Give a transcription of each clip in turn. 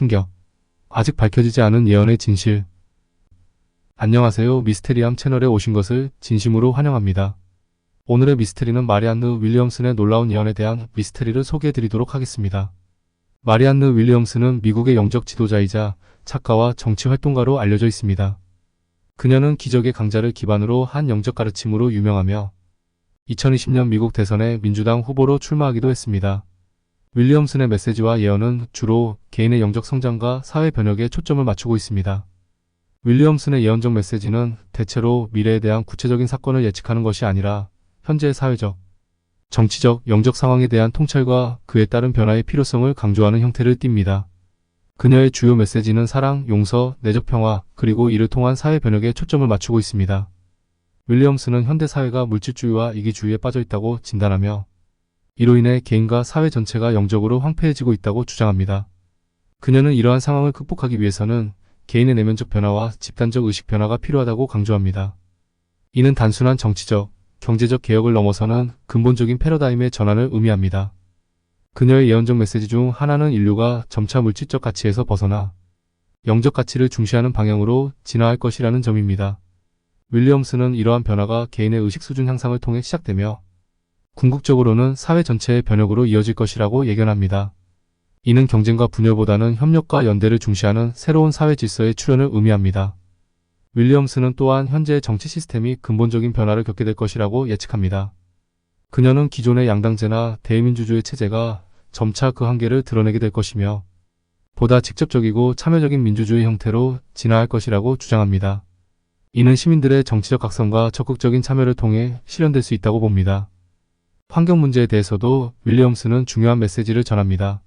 충격. 아직 밝혀지지 않은 예언의 진실. 안녕하세요. 미스테리함 채널에 오신 것을 진심으로 환영합니다. 오늘의 미스테리는 마리안느 윌리엄슨의 놀라운 예언에 대한 미스테리를 소개해드리도록 하겠습니다. 마리안느 윌리엄슨은 미국의 영적 지도자이자 작가와 정치 활동가로 알려져 있습니다. 그녀는 기적의 강자를 기반으로 한 영적 가르침으로 유명하며 2020년 미국 대선에 민주당 후보로 출마하기도 했습니다. 윌리엄슨의 메시지와 예언은 주로 개인의 영적 성장과 사회 변혁에 초점을 맞추고 있습니다. 윌리엄슨의 예언적 메시지는 대체로 미래에 대한 구체적인 사건을 예측하는 것이 아니라 현재의 사회적, 정치적, 영적 상황에 대한 통찰과 그에 따른 변화의 필요성을 강조하는 형태를 띱니다. 그녀의 주요 메시지는 사랑, 용서, 내적 평화, 그리고 이를 통한 사회 변혁에 초점을 맞추고 있습니다. 윌리엄슨은 현대 사회가 물질주의와 이기주의에 빠져 있다고 진단하며 이로 인해 개인과 사회 전체가 영적으로 황폐해지고 있다고 주장합니다. 그녀는 이러한 상황을 극복하기 위해서는 개인의 내면적 변화와 집단적 의식 변화가 필요하다고 강조합니다. 이는 단순한 정치적, 경제적 개혁을 넘어서는 근본적인 패러다임의 전환을 의미합니다. 그녀의 예언적 메시지 중 하나는 인류가 점차 물질적 가치에서 벗어나 영적 가치를 중시하는 방향으로 진화할 것이라는 점입니다. 윌리엄슨은 이러한 변화가 개인의 의식 수준 향상을 통해 시작되며 궁극적으로는 사회 전체의 변혁으로 이어질 것이라고 예견합니다. 이는 경쟁과 분열보다는 협력과 연대를 중시하는 새로운 사회 질서의 출현을 의미합니다. 윌리엄슨은 또한 현재의 정치 시스템이 근본적인 변화를 겪게 될 것이라고 예측합니다. 그녀는 기존의 양당제나 대의민주주의 체제가 점차 그 한계를 드러내게 될 것이며 보다 직접적이고 참여적인 민주주의 형태로 진화할 것이라고 주장합니다. 이는 시민들의 정치적 각성과 적극적인 참여를 통해 실현될 수 있다고 봅니다. 환경 문제에 대해서도 윌리엄슨은 중요한 메시지를 전합니다.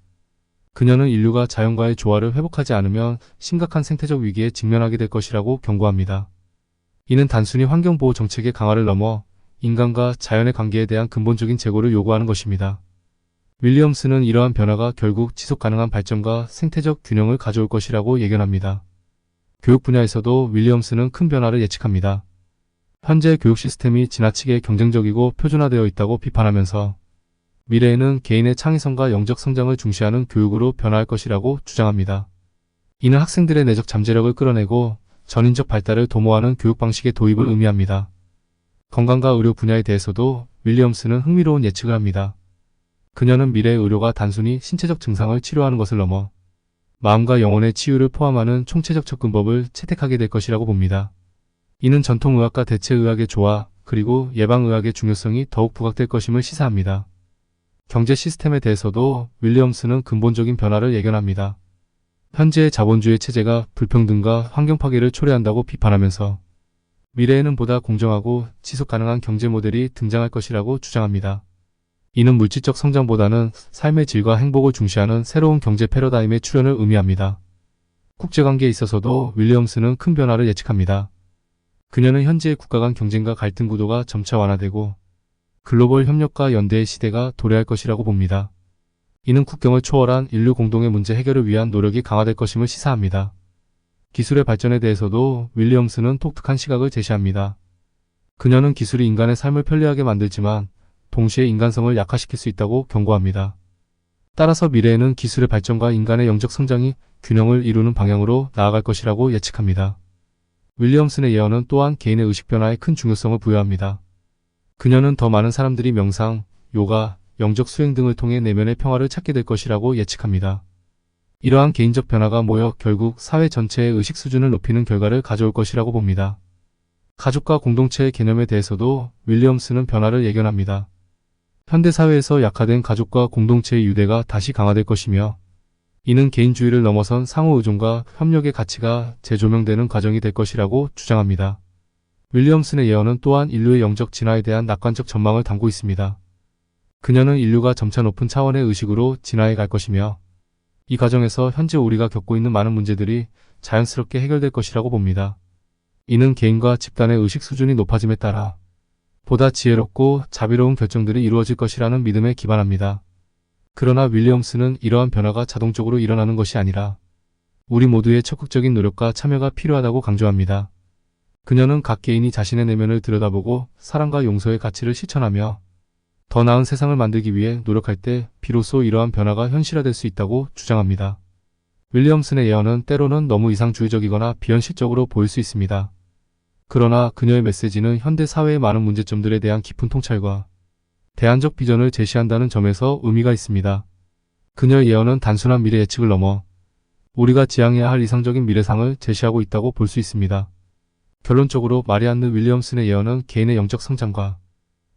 그녀는 인류가 자연과의 조화를 회복하지 않으면 심각한 생태적 위기에 직면하게 될 것이라고 경고합니다. 이는 단순히 환경보호 정책의 강화를 넘어 인간과 자연의 관계에 대한 근본적인 재고를 요구하는 것입니다. 윌리엄슨은 이러한 변화가 결국 지속 가능한 발전과 생태적 균형을 가져올 것이라고 예견합니다. 교육 분야에서도 윌리엄슨은 큰 변화를 예측합니다. 현재 교육 시스템이 지나치게 경쟁적이고 표준화되어 있다고 비판하면서 미래에는 개인의 창의성과 영적 성장을 중시하는 교육으로 변화할 것이라고 주장합니다. 이는 학생들의 내적 잠재력을 끌어내고 전인적 발달을 도모하는 교육 방식의 도입을 의미합니다. 건강과 의료 분야에 대해서도 윌리엄슨은 흥미로운 예측을 합니다. 그녀는 미래의 의료가 단순히 신체적 증상을 치료하는 것을 넘어 마음과 영혼의 치유를 포함하는 총체적 접근법을 채택하게 될 것이라고 봅니다. 이는 전통의학과 대체의학의 조화, 그리고 예방의학의 중요성이 더욱 부각될 것임을 시사합니다. 경제 시스템에 대해서도 윌리엄슨은 근본적인 변화를 예견합니다. 현재의 자본주의 체제가 불평등과 환경 파괴를 초래한다고 비판하면서 미래에는 보다 공정하고 지속 가능한 경제 모델이 등장할 것이라고 주장합니다. 이는 물질적 성장보다는 삶의 질과 행복을 중시하는 새로운 경제 패러다임의 출현을 의미합니다. 국제관계에 있어서도 윌리엄슨은 큰 변화를 예측합니다. 그녀는 현재의 국가 간 경쟁과 갈등 구도가 점차 완화되고 글로벌 협력과 연대의 시대가 도래할 것이라고 봅니다. 이는 국경을 초월한 인류 공동의 문제 해결을 위한 노력이 강화될 것임을 시사합니다. 기술의 발전에 대해서도 윌리엄슨은 독특한 시각을 제시합니다. 그녀는 기술이 인간의 삶을 편리하게 만들지만 동시에 인간성을 약화시킬 수 있다고 경고합니다. 따라서 미래에는 기술의 발전과 인간의 영적 성장이 균형을 이루는 방향으로 나아갈 것이라고 예측합니다. 윌리엄슨의 예언은 또한 개인의 의식 변화에 큰 중요성을 부여합니다. 그녀는 더 많은 사람들이 명상, 요가, 영적 수행 등을 통해 내면의 평화를 찾게 될 것이라고 예측합니다. 이러한 개인적 변화가 모여 결국 사회 전체의 의식 수준을 높이는 결과를 가져올 것이라고 봅니다. 가족과 공동체의 개념에 대해서도 윌리엄슨은 변화를 예견합니다. 현대사회에서 약화된 가족과 공동체의 유대가 다시 강화될 것이며 이는 개인주의를 넘어선 상호의존과 협력의 가치가 재조명되는 과정이 될 것이라고 주장합니다. 윌리엄슨의 예언은 또한 인류의 영적 진화에 대한 낙관적 전망을 담고 있습니다. 그녀는 인류가 점차 높은 차원의 의식으로 진화해 갈 것이며 이 과정에서 현재 우리가 겪고 있는 많은 문제들이 자연스럽게 해결될 것이라고 봅니다. 이는 개인과 집단의 의식 수준이 높아짐에 따라 보다 지혜롭고 자비로운 결정들이 이루어질 것이라는 믿음에 기반합니다. 그러나 윌리엄슨은 이러한 변화가 자동적으로 일어나는 것이 아니라 우리 모두의 적극적인 노력과 참여가 필요하다고 강조합니다. 그녀는 각 개인이 자신의 내면을 들여다보고 사랑과 용서의 가치를 실천하며 더 나은 세상을 만들기 위해 노력할 때 비로소 이러한 변화가 현실화될 수 있다고 주장합니다. 윌리엄슨의 예언은 때로는 너무 이상주의적이거나 비현실적으로 보일 수 있습니다. 그러나 그녀의 메시지는 현대 사회의 많은 문제점들에 대한 깊은 통찰과 대안적 비전을 제시한다는 점에서 의미가 있습니다. 그녀의 예언은 단순한 미래 예측을 넘어 우리가 지향해야 할 이상적인 미래상을 제시하고 있다고 볼 수 있습니다. 결론적으로 마리안느 윌리엄슨의 예언은 개인의 영적 성장과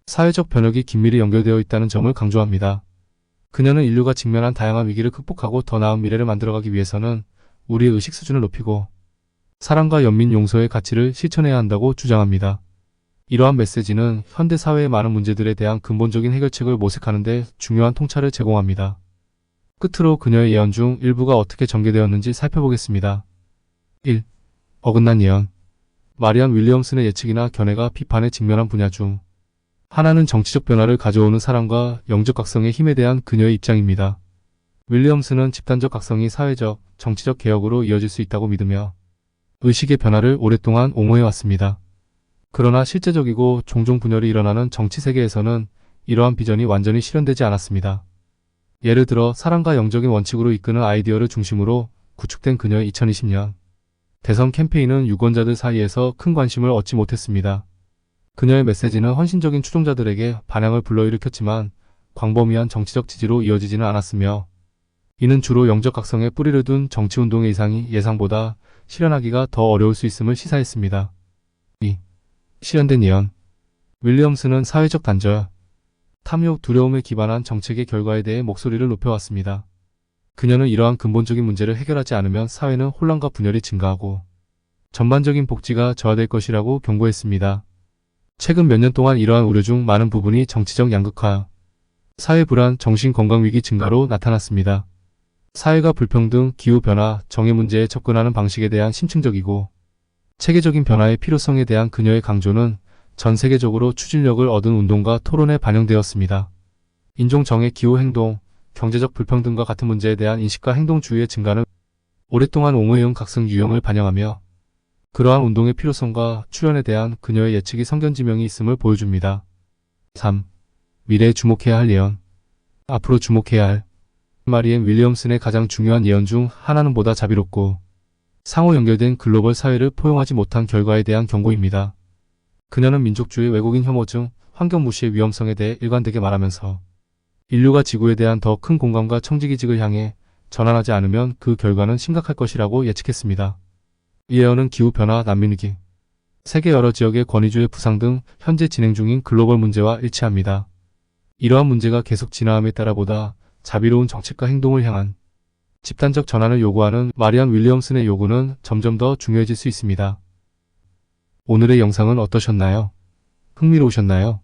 사회적 변혁이 긴밀히 연결되어 있다는 점을 강조합니다. 그녀는 인류가 직면한 다양한 위기를 극복하고 더 나은 미래를 만들어가기 위해서는 우리의 의식 수준을 높이고 사랑과 연민 용서의 가치를 실천해야 한다고 주장합니다. 이러한 메시지는 현대 사회의 많은 문제들에 대한 근본적인 해결책을 모색하는 데 중요한 통찰을 제공합니다. 끝으로 그녀의 예언 중 일부가 어떻게 전개되었는지 살펴보겠습니다. 1. 어긋난 예언. 마리안 윌리엄슨의 예측이나 견해가 비판에 직면한 분야 중 하나는 정치적 변화를 가져오는 사랑과 영적 각성의 힘에 대한 그녀의 입장입니다. 윌리엄슨은 집단적 각성이 사회적, 정치적 개혁으로 이어질 수 있다고 믿으며 의식의 변화를 오랫동안 옹호해왔습니다. 그러나 실제적이고 종종 분열이 일어나는 정치 세계에서는 이러한 비전이 완전히 실현되지 않았습니다. 예를 들어 사랑과 영적인 원칙으로 이끄는 아이디어를 중심으로 구축된 그녀의 2020년 대선 캠페인은 유권자들 사이에서 큰 관심을 얻지 못했습니다. 그녀의 메시지는 헌신적인 추종자들에게 반향을 불러일으켰지만 광범위한 정치적 지지로 이어지지는 않았으며 이는 주로 영적 각성에 뿌리를 둔 정치운동의 이상이 예상보다 실현하기가 더 어려울 수 있음을 시사했습니다. 2. 실현된 예언. 윌리엄슨은 사회적 단절, 탐욕, 두려움에 기반한 정책의 결과에 대해 목소리를 높여왔습니다. 그녀는 이러한 근본적인 문제를 해결하지 않으면 사회는 혼란과 분열이 증가하고 전반적인 복지가 저하될 것이라고 경고했습니다. 최근 몇 년 동안 이러한 우려 중 많은 부분이 정치적 양극화, 사회 불안, 정신건강위기 증가로 나타났습니다. 사회가 불평등, 기후변화, 정의 문제에 접근하는 방식에 대한 심층적이고 체계적인 변화의 필요성에 대한 그녀의 강조는 전 세계적으로 추진력을 얻은 운동과 토론에 반영되었습니다. 인종정의, 기후행동, 경제적 불평등과 같은 문제에 대한 인식과 행동주의의 증가는 오랫동안 옹호해온 각성 유형을 반영하며 그러한 운동의 필요성과 출현에 대한 그녀의 예측이 성견지명이 있음을 보여줍니다. 3. 미래에 주목해야 할 예언. 앞으로 주목해야 할 마리안 윌리엄슨의 가장 중요한 예언 중 하나는 보다 자비롭고 상호 연결된 글로벌 사회를 포용하지 못한 결과에 대한 경고입니다. 그녀는 민족주의, 외국인 혐오증, 환경 무시의 위험성에 대해 일관되게 말하면서 인류가 지구에 대한 더 큰 공감과 청지기직을 향해 전환하지 않으면 그 결과는 심각할 것이라고 예측했습니다. 이 예언은 기후변화, 난민위기, 세계 여러 지역의 권위주의 부상 등 현재 진행 중인 글로벌 문제와 일치합니다. 이러한 문제가 계속 진화함에 따라 보다 자비로운 정책과 행동을 향한 집단적 전환을 요구하는 마리안 윌리엄슨의 요구는 점점 더 중요해질 수 있습니다. 오늘의 영상은 어떠셨나요? 흥미로우셨나요?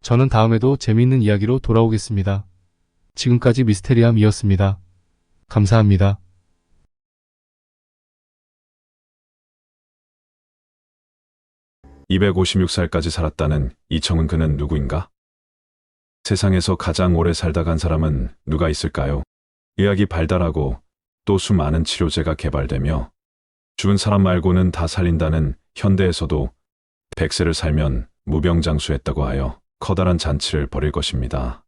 저는 다음에도 재미있는 이야기로 돌아오겠습니다. 지금까지 미스테리함이었습니다. 감사합니다. (256살까지) 살았다는 이청은 그는 누구인가? 세상에서 가장 오래 살다 간 사람은 누가 있을까요? 의학이 발달하고 또 수많은 치료제가 개발되며 죽은 사람 말고는 다 살린다는 현대에서도 100세를 살면 무병장수했다고 하여 커다란 잔치를 벌일 것입니다.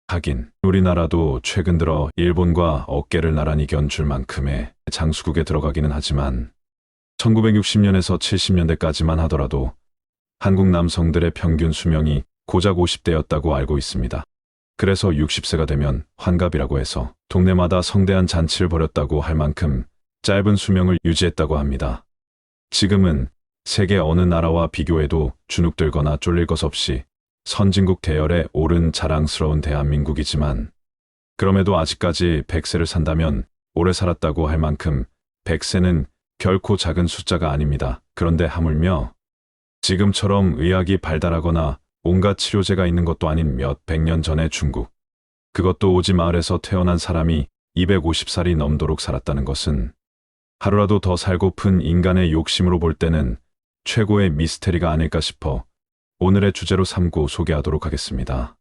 하긴 우리나라도 최근 들어 일본과 어깨를 나란히 견줄 만큼의 장수국에 들어가기는 하지만 1960년에서 70년대까지만 하더라도 한국 남성들의 평균 수명이 고작 50대였다고 알고 있습니다. 그래서 60세가 되면 환갑이라고 해서 동네마다 성대한 잔치를 벌였다고 할 만큼 짧은 수명을 유지했다고 합니다. 지금은 세계 어느 나라와 비교해도 주눅들거나 쫄릴 것 없이 선진국 대열에 오른 자랑스러운 대한민국이지만 그럼에도 아직까지 100세를 산다면 오래 살았다고 할 만큼 100세는 결코 작은 숫자가 아닙니다. 그런데 하물며 지금처럼 의학이 발달하거나 온갖 치료제가 있는 것도 아닌 몇백 년 전의 중국, 그것도 오지 마을에서 태어난 사람이 250살이 넘도록 살았다는 것은 하루라도 더 살고픈 인간의 욕심으로 볼 때는 최고의 미스테리가 아닐까 싶어 오늘의 주제로 삼고 소개하도록 하겠습니다.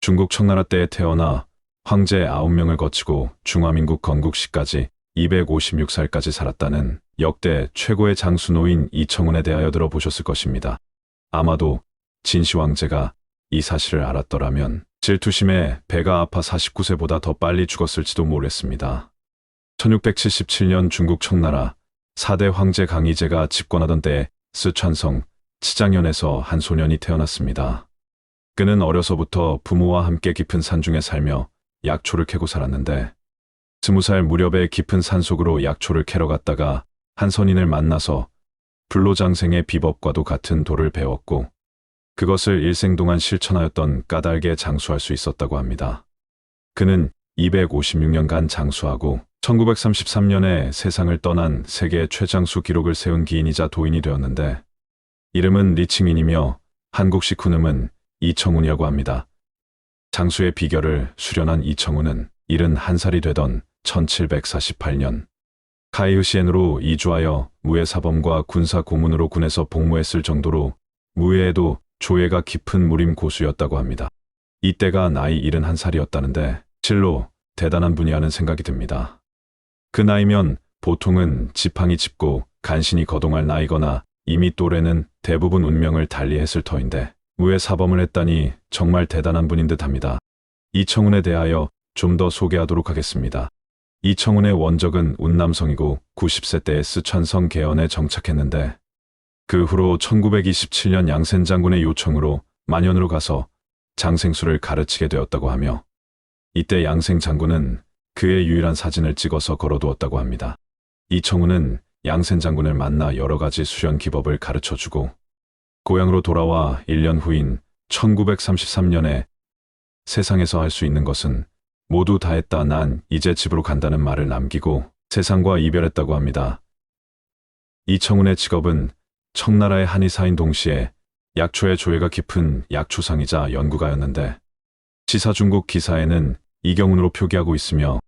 중국 청나라 때에 태어나 황제 9명을 거치고 중화민국 건국 시까지 256살까지 살았다는 역대 최고의 장수노인 이청훈에 대하여 들어보셨을 것입니다. 아마도 진시 황제가 이 사실을 알았더라면 질투심에 배가 아파 49세보다 더 빨리 죽었을지도 모르겠습니다. 1677년 중국 청나라 4대 황제 강희제가 집권하던 때에 스촨성 치장현에서 한 소년이 태어났습니다. 그는 어려서부터 부모와 함께 깊은 산중에 살며 약초를 캐고 살았는데 20살 무렵에 깊은 산속으로 약초를 캐러 갔다가 한 선인을 만나서 불로장생의 비법과도 같은 도를 배웠고 그것을 일생 동안 실천하였던 까닭에 장수할 수 있었다고 합니다. 그는 256년간 장수하고 1933년에 세상을 떠난 세계 최장수 기록을 세운 기인이자 도인이 되었는데 이름은 리칭인이며 한국식 훈음은 이청훈이라고 합니다. 장수의 비결을 수련한 이청훈은 71살이 되던 1748년 카이흐시엔으로 이주하여 무예사범과 군사 고문으로 군에서 복무했을 정도로 무예에도 조예가 깊은 무림 고수였다고 합니다. 이때가 나이 71살이었다는데 실로 대단한 분이 하는 생각이 듭니다. 그 나이면 보통은 지팡이 짚고 간신히 거동할 나이거나 이미 또래는 대부분 운명을 달리했을 터인데 무예사범을 했다니 정말 대단한 분인 듯합니다. 이청훈에 대하여 좀 더 소개하도록 하겠습니다. 이청훈의 원적은 운남성이고 90세 때에 스촨성 개헌에 정착했는데 그 후로 1927년 양센 장군의 요청으로 만연으로 가서 장생수를 가르치게 되었다고 하며 이때 양생 장군은 그의 유일한 사진을 찍어서 걸어두었다고 합니다. 이청훈은 양센 장군을 만나 여러 가지 수련 기법을 가르쳐주고 고향으로 돌아와 1년 후인 1933년에 세상에서 할 수 있는 것은 모두 다 했다. 난 이제 집으로 간다는 말을 남기고 세상과 이별했다고 합니다. 이청훈의 직업은 청나라의 한의사인 동시에 약초의 조예가 깊은 약초상이자 연구가였는데 시사중국 기사에는 이경훈으로 표기하고 있으며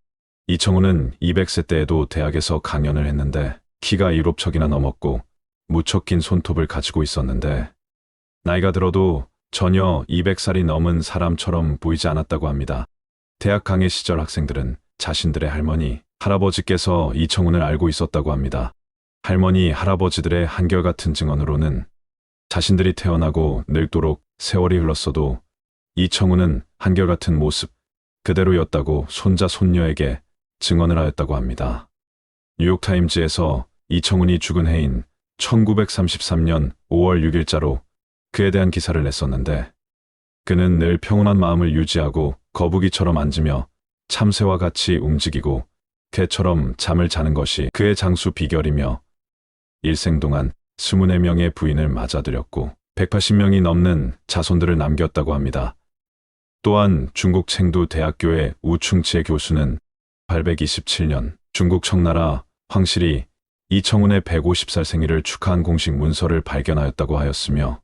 이청훈은 200세 때에도 대학에서 강연을 했는데 키가 1옵척이나 넘었고 무척 긴 손톱을 가지고 있었는데 나이가 들어도 전혀 200살이 넘은 사람처럼 보이지 않았다고 합니다. 대학 강의 시절 학생들은 자신들의 할머니, 할아버지께서 이청훈을 알고 있었다고 합니다. 할머니, 할아버지들의 한결같은 증언으로는 자신들이 태어나고 늙도록 세월이 흘렀어도 이청훈은 한결같은 모습 그대로였다고 손자, 손녀에게 증언을 하였다고 합니다. 뉴욕타임즈에서 이청훈이 죽은 해인 1933년 5월 6일자로 그에 대한 기사를 냈었는데 그는 늘 평온한 마음을 유지하고 거북이처럼 앉으며 참새와 같이 움직이고 개처럼 잠을 자는 것이 그의 장수 비결이며 일생 동안 24명의 부인을 맞아들였고 180명이 넘는 자손들을 남겼다고 합니다. 또한 중국 챙두 대학교의 우충치의 교수는 827년 중국 청나라 황실이 이청훈의 150살 생일을 축하한 공식 문서를 발견하였다고 하였으며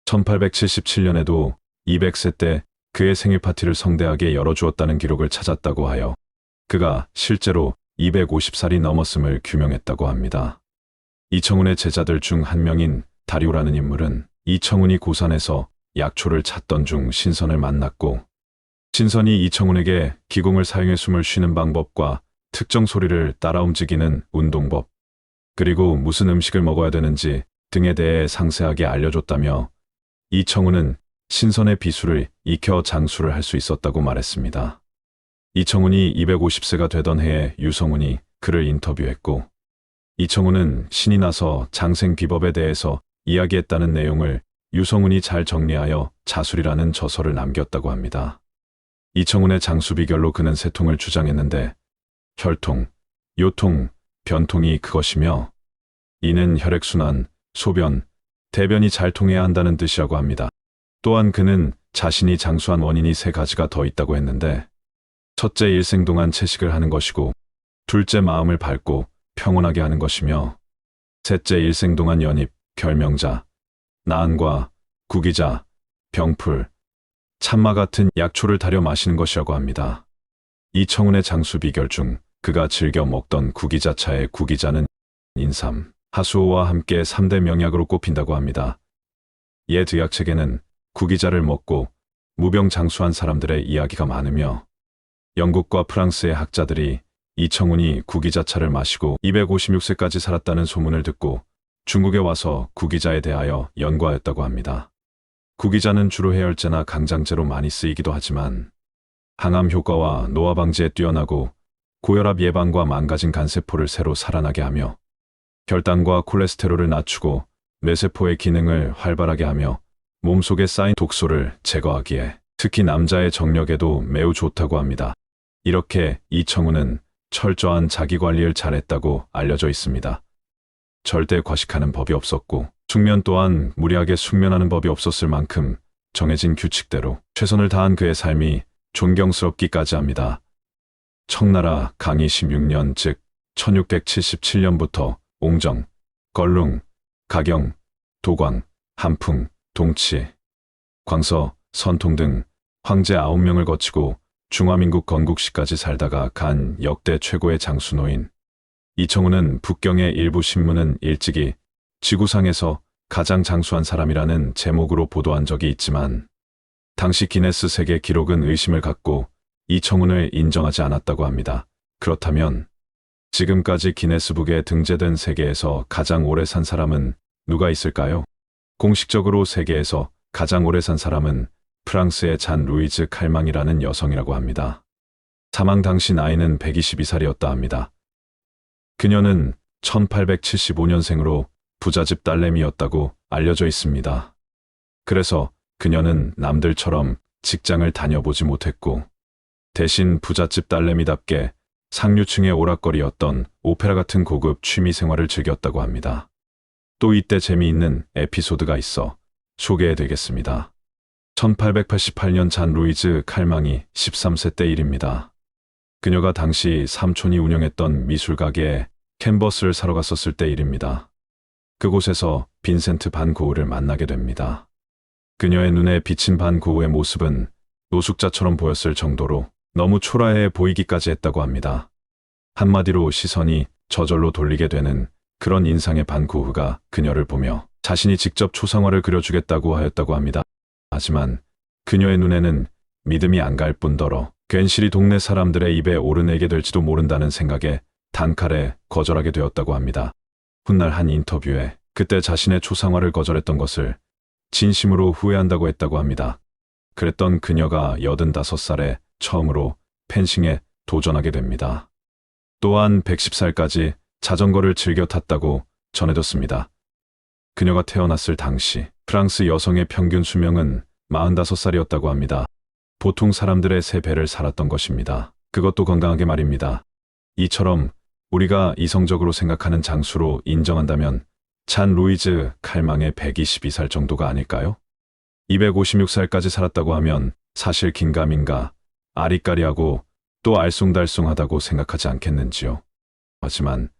1877년에도 200세 때 그의 생일 파티를 성대하게 열어주었다는 기록을 찾았다고 하여 그가 실제로 250살이 넘었음을 규명했다고 합니다. 이청훈의 제자들 중 한 명인 다리오라는 인물은 이청훈이 고산에서 약초를 찾던 중 신선을 만났고 신선이 이청훈에게 기공을 사용해 숨을 쉬는 방법과 특정 소리를 따라 움직이는 운동법 그리고 무슨 음식을 먹어야 되는지 등에 대해 상세하게 알려줬다며 이청훈은 신선의 비수를 익혀 장수를 할 수 있었다고 말했습니다. 이청훈이 250세가 되던 해에 유성훈이 그를 인터뷰했고 이청훈은 신이 나서 장생 비법에 대해서 이야기했다는 내용을 유성훈이 잘 정리하여 자술이라는 저서를 남겼다고 합니다. 이청훈의 장수 비결로 그는 세 통을 주장했는데 혈통, 요통, 변통이 그것이며 이는 혈액순환, 소변, 대변이 잘 통해야 한다는 뜻이라고 합니다. 또한 그는 자신이 장수한 원인이 세 가지가 더 있다고 했는데 첫째 일생 동안 채식을 하는 것이고 둘째 마음을 밝고 평온하게 하는 것이며 셋째 일생 동안 연잎, 결명자, 나은과 구기자, 병풀, 참마 같은 약초를 달여 마시는 것이라고 합니다. 이청훈의 장수 비결 중 그가 즐겨 먹던 구기자차의 구기자는 인삼, 하수오와 함께 3대 명약으로 꼽힌다고 합니다. 옛 의학책에는 구기자를 먹고 무병장수한 사람들의 이야기가 많으며 영국과 프랑스의 학자들이 이청훈이 구기자차를 마시고 256세까지 살았다는 소문을 듣고 중국에 와서 구기자에 대하여 연구하였다고 합니다. 구기자는 주로 해열제나 강장제로 많이 쓰이기도 하지만 항암 효과와 노화 방지에 뛰어나고 고혈압 예방과 망가진 간세포를 새로 살아나게 하며 혈당과 콜레스테롤을 낮추고 뇌세포의 기능을 활발하게 하며 몸속에 쌓인 독소를 제거하기에 특히 남자의 정력에도 매우 좋다고 합니다. 이렇게 이청우는 철저한 자기관리를 잘했다고 알려져 있습니다. 절대 과식하는 법이 없었고 숙면 또한 무리하게 숙면하는 법이 없었을 만큼 정해진 규칙대로 최선을 다한 그의 삶이 존경스럽기까지 합니다. 청나라 강희 16년 즉 1677년부터 옹정, 걸룽, 가경, 도광, 한풍, 동치, 광서, 선통 등 황제 9명을 거치고 중화민국 건국시까지 살다가 간 역대 최고의 장수노인 이청우는 북경의 일부 신문은 일찍이 지구상에서 가장 장수한 사람이라는 제목으로 보도한 적이 있지만 당시 기네스 세계 기록은 의심을 갖고 이청훈을 인정하지 않았다고 합니다. 그렇다면 지금까지 기네스북에 등재된 세계에서 가장 오래 산 사람은 누가 있을까요? 공식적으로 세계에서 가장 오래 산 사람은 프랑스의 잔 루이즈 칼망이라는 여성이라고 합니다. 사망 당시 나이는 122살이었다 합니다. 그녀는 1875년생으로 부잣집 딸내미였다고 알려져 있습니다. 그래서 그녀는 남들처럼 직장을 다녀보지 못했고 대신 부잣집 딸내미답게 상류층의 오락거리였던 오페라 같은 고급 취미 생활을 즐겼다고 합니다. 또 이때 재미있는 에피소드가 있어 소개해드리겠습니다. 1888년 잔 루이즈 칼망이 13세 때 일입니다. 그녀가 당시 삼촌이 운영했던 미술가게에 캔버스를 사러 갔었을 때 일입니다. 그곳에서 빈센트 반 고흐를 만나게 됩니다. 그녀의 눈에 비친 반 고흐의 모습은 노숙자처럼 보였을 정도로 너무 초라해 보이기까지 했다고 합니다. 한마디로 시선이 저절로 돌리게 되는 그런 인상의 반 고흐가 그녀를 보며 자신이 직접 초상화를 그려주겠다고 하였다고 합니다. 하지만 그녀의 눈에는 믿음이 안 갈 뿐더러 괜시리 동네 사람들의 입에 오르내게 될지도 모른다는 생각에 단칼에 거절하게 되었다고 합니다. 훗날 한 인터뷰에 그때 자신의 초상화를 거절했던 것을 진심으로 후회한다고 했다고 합니다. 그랬던 그녀가 85살에 처음으로 펜싱에 도전하게 됩니다. 또한 110살까지 자전거를 즐겨 탔다고 전해졌습니다. 그녀가 태어났을 당시 프랑스 여성의 평균 수명은 45살이었다고 합니다. 보통 사람들의 3배를 살았던 것입니다. 그것도 건강하게 말입니다. 이처럼 우리가 이성적으로 생각하는 장수로 인정한다면 잔 루이즈 칼망의 122살 정도가 아닐까요? 256살까지 살았다고 하면 사실 긴가민가 아리까리하고 또 알쏭달쏭하다고 생각하지 않겠는지요. 하지만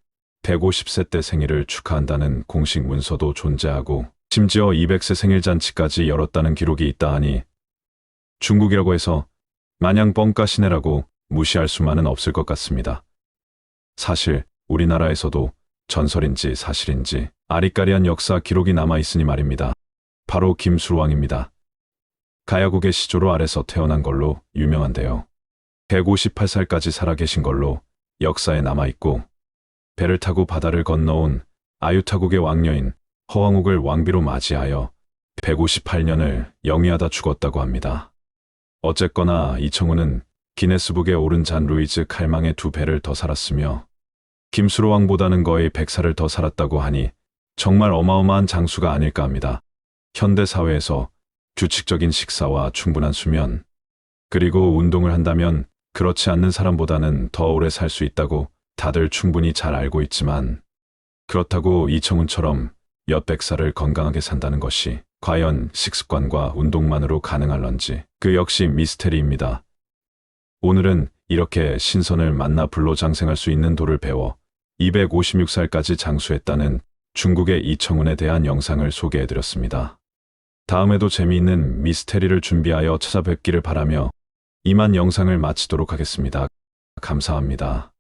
150세 때 생일을 축하한다는 공식 문서도 존재하고 심지어 200세 생일 잔치까지 열었다는 기록이 있다 하니 중국이라고 해서 마냥 뻥까시네라고 무시할 수만은 없을 것 같습니다. 사실 우리나라에서도 전설인지 사실인지 아리까리한 역사 기록이 남아있으니 말입니다. 바로 김수로왕입니다. 가야국의 시조로 아래서 태어난 걸로 유명한데요. 158살까지 살아계신 걸로 역사에 남아있고 배를 타고 바다를 건너온 아유타국의 왕녀인 허왕옥을 왕비로 맞이하여 158년을 영위하다 죽었다고 합니다. 어쨌거나 이청우는 기네스북에 오른 잔 루이즈 칼망의 2배를 더 살았으며 김수로왕보다는 거의 100살을 더 살았다고 하니 정말 어마어마한 장수가 아닐까 합니다. 현대 사회에서 규칙적인 식사와 충분한 수면, 그리고 운동을 한다면 그렇지 않는 사람보다는 더 오래 살 수 있다고 다들 충분히 잘 알고 있지만 그렇다고 이청훈처럼 몇백 살을 건강하게 산다는 것이 과연 식습관과 운동만으로 가능할런지 그 역시 미스테리입니다. 오늘은 이렇게 신선을 만나 불로장생할 수 있는 도를 배워 256살까지 장수했다는 중국의 이청훈에 대한 영상을 소개해드렸습니다. 다음에도 재미있는 미스테리를 준비하여 찾아뵙기를 바라며 이만 영상을 마치도록 하겠습니다. 감사합니다.